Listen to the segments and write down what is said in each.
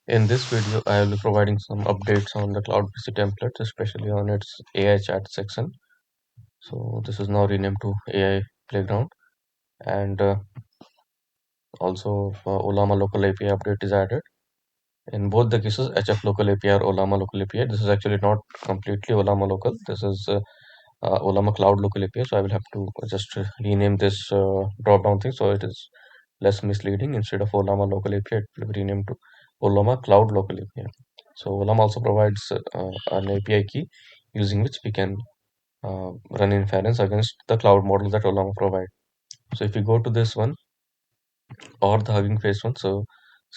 In this video, I will be providing some updates on the Cloud PC templates, especially on its AI chat section. So this is now renamed to AI Playground, and also Olama Local API update is added. In both the cases, HF Local API or Olama Local API. This is actually not completely Olama Local. This is Olama Cloud Local API. So I will have to just rename this drop-down thing so it is less misleading. Instead of Olama Local API, it will be renamed to Olama Cloud Local API. So Olam also provides an API key using which we can run inference against the cloud model that Olam provide. So if you go to this one or the Hugging Face one, so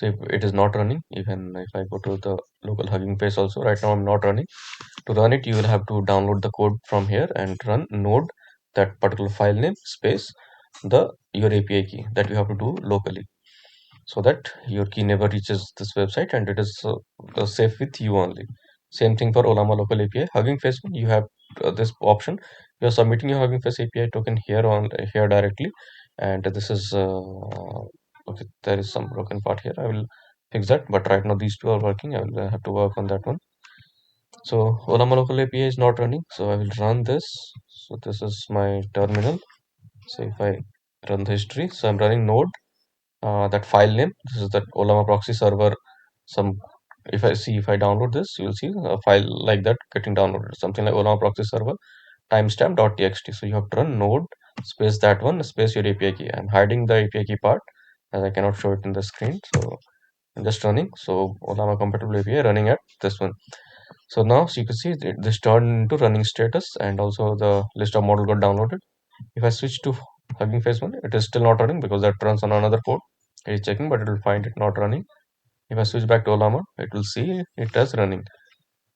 if it is not running, even if I go to the local Hugging Face also, right now I'm not running. To run it, you will have to download the code from here and run node that particular file name space the your API key that you have to do locally, so that your key never reaches this website and it is safe with you only. Same thing for Olama Local API. Hugging Face, you have this option. You are submitting your Hugging Face API token here directly, and this is okay. There is some broken part here. I will fix that. But right now these two are working. I will have to work on that one. So Olama Local API is not running. So I will run this. So this is my terminal. So if I run the history, so I'm running node that file name. This is that Olama proxy server. Some if I download this, you'll see a file like that getting downloaded. Something like Olama proxy server timestamp.txt. So you have to run node space that one space your API key. I'm hiding the API key part as I cannot show it in the screen. So I'm just running. So Olama compatible API running at this one. So now so you can see this turned into running status and also the list of model got downloaded. If I switch to Hugging Face one, it is still not running because that runs on another port. It is checking, but it will find it not running. If I switch back to Olama, it will see it as running.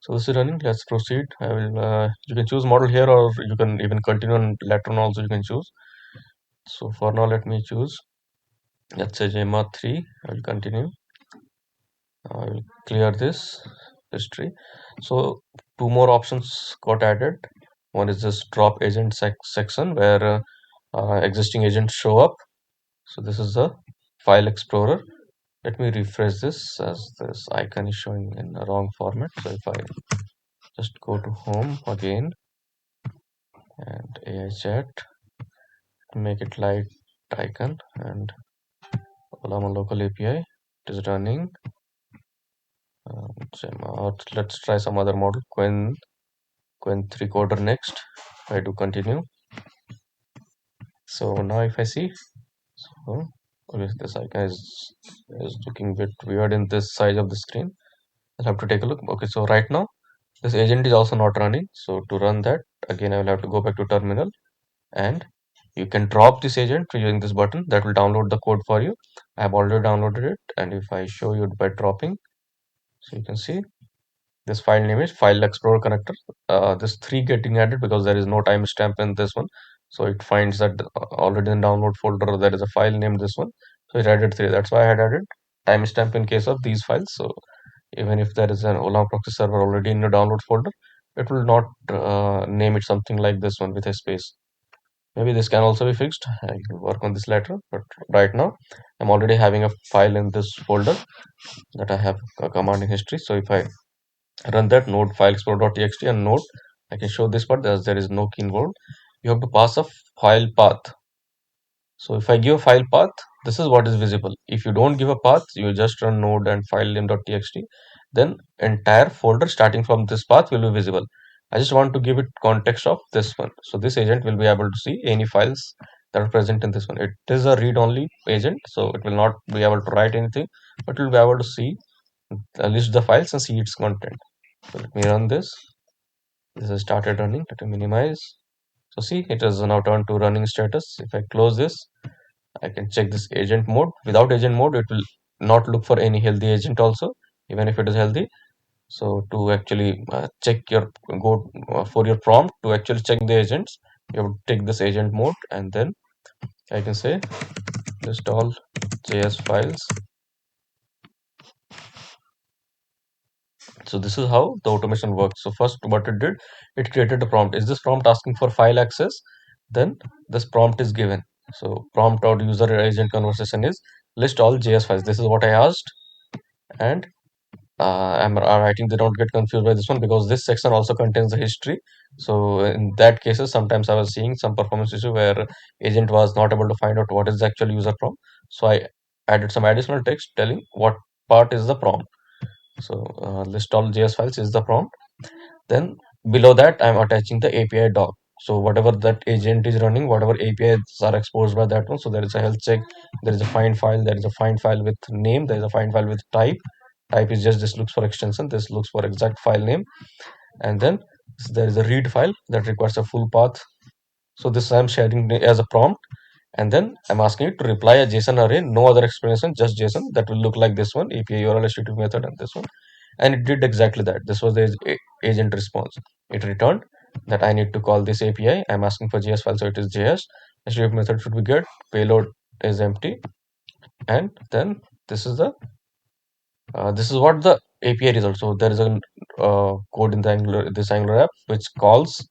So this is running. Let's proceed. I will. You can choose model here, or you can even continue and later on also you can choose. So for now, let me choose. Let's say JMA 3. I will continue. I will clear this history. So two more options got added. One is this drop agent section where existing agents show up. So this is the file explorer. Let me refresh this as this icon is showing in the wrong format. So if I just go to home again and AI chat, make it light icon and Olama local API, it is running. Let's try some other model, Qwen 3 coder next. I do continue. So now if I see, so okay, this icon is looking a bit weird in this size of the screen. I'll have to take a look. Okay, so right now this agent is also not running. So to run that, again I will have to go back to terminal and you can drop this agent using this button that will download the code for you. I have already downloaded it, and if I show you by dropping, so you can see this file name is file explorer connector. This 3 getting added because there is no timestamp in this one, so it finds that already in download folder there is a file named this one, so it added 3. That's why I had added timestamp in case of these files. So even if there is an Olama proxy server already in your download folder, it will not name it something like this one with a space. Maybe this can also be fixed. I will work on this later, but right now I'm already having a file in this folder that I have a command in history. So if I run that node file explorer.txt and node, I can show this part as there is no key involved. You have to pass a file path. So if I give a file path, this is what is visible. If you don't give a path, you just run node and file name.txt, then entire folder starting from this path will be visible. I just want to give it context of this one. So this agent will be able to see any files that are present in this one. It is a read-only agent, so it will not be able to write anything, but it will be able to see, list the files and see its content. So let me run this. This has started running. Let me minimize. So see, it has now turned to running status. If I close this, I can check this agent mode. Without agent mode, it will not look for any healthy agent also, even if it is healthy. So to actually check your go for your prompt to actually check the agents, you have to take this agent mode and then I can say list all JS files. So this is how the automation works. So first what it did, it created a prompt. Is this prompt asking for file access? Then this prompt is given. So prompt or user agent conversation is list all JS files. This is what I asked, and I'm writing, they don't get confused by this one because this section also contains the history. So in that cases, sometimes I was seeing some performance issue where agent was not able to find out what is the actual user prompt. So I added some additional text telling what part is the prompt. So list all JS files is the prompt. Then below that, I'm attaching the API doc. So whatever that agent is running, whatever APIs are exposed by that one. So there is a health check, there is a find file, there is a find file with name, there is a find file with type. Type is just this looks for extension, this looks for exact file name, and then there is a read file that requires a full path. So this I'm sharing as a prompt, and then I'm asking it to reply a JSON array, no other explanation, just JSON that will look like this one, API URL HTTP method, and this one. And it did exactly that. This was the agent response. It returned that I need to call this API. I'm asking for JS file, so it is JS. HTTP method should be get, payload is empty, and then this is the this is what the API result. So there is a code in the Angular app which calls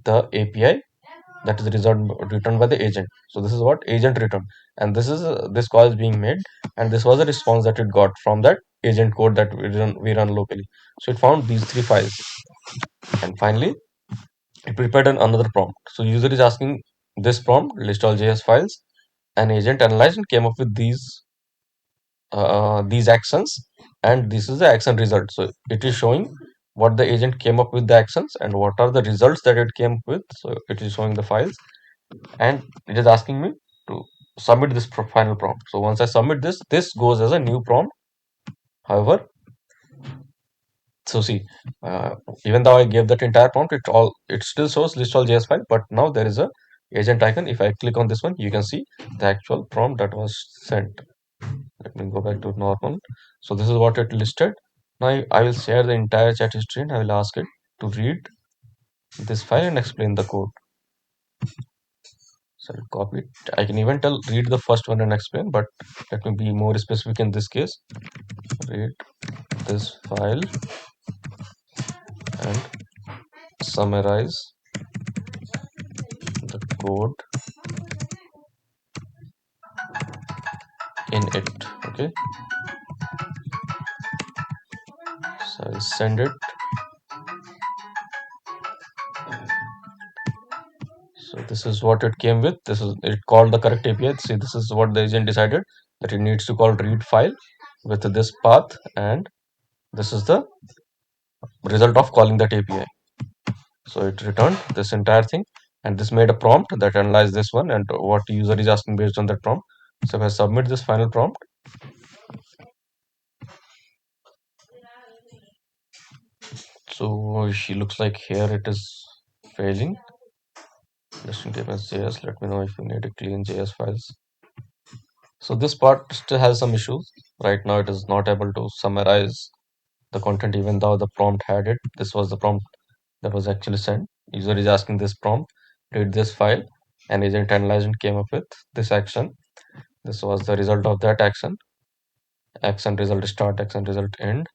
the API that is the result returned by the agent. So this is what agent returned, and this is this call is being made, and this was the response that it got from that agent code that we run locally. So it found these three files, and finally it prepared another prompt. So user is asking this prompt, list all JS files, and agent analyzed and came up with these actions, and this is the action result. So it is showing what the agent came up with the actions and what are the results that it came up with. So it is showing the files, and it is asking me to submit this final prompt. So once I submit this, this goes as a new prompt. However, so see, uh, even though I gave that entire prompt, it still shows list all JS file, but now there is a agent icon. If I click on this one, you can see the actual prompt that was sent. Let me go back to normal. So this is what it listed. Now I will share the entire chat history and I will ask it to read this file and explain the code. So I'll copy it. I can even tell read the first one and explain, but let me be more specific in this case. Read this file and summarize the code in it. Okay, so I'll send it. So this is what it came with. This is it called the correct API. See, this is what the agent decided that it needs to call read file with this path, and this is the result of calling that API. So it returned this entire thing, and this made a prompt that analyzed this one and what user is asking based on that prompt. So if I submit this final prompt, so she looks like here it is failing. Listing table JS. Let me know if you need to clean JS files. So this part still has some issues. Right now it is not able to summarize the content even though the prompt had it. This was the prompt that was actually sent. User is asking this prompt, read this file, and agent analyzed and came up with this action. This was the result of that action. Action result start, action result end.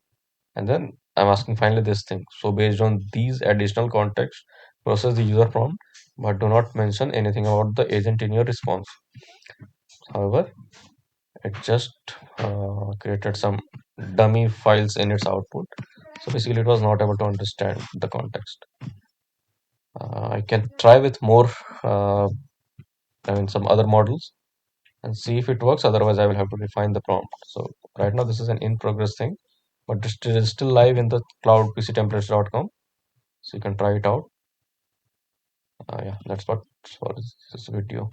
And then I'm asking finally this thing. So based on these additional context, process the user prompt, but do not mention anything about the agent in your response. However, it just created some dummy files in its output. So basically, it was not able to understand the context. I can try with more, some other models and see if it works. Otherwise, I will have to refine the prompt. So right now, this is an in progress thing, but it is still live in the cloudpctemplates.com. So you can try it out. Yeah, that's what for this video.